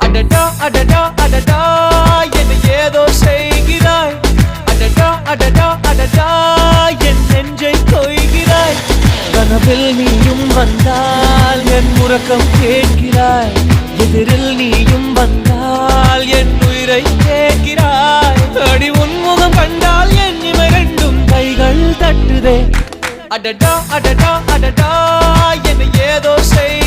அடடா அடடா அடடா என்னை ஏதோ செய்கிறாய். அடடா அடடா அடடா என் நெஞ்சை கொய்கிறாய். கனவில் நீயும் வந்தால் என் உறக்கம் கேட்கிறாய். எதிரில் நீயும் வந்தால் என் உயிரை கேட்கிறாய். அடி உன்முகம் கண்டால் என் இமை ரெண்டும் கைகள் தட்டுதே. அடடா அடடா அடடா என்னை ஏதோ செய்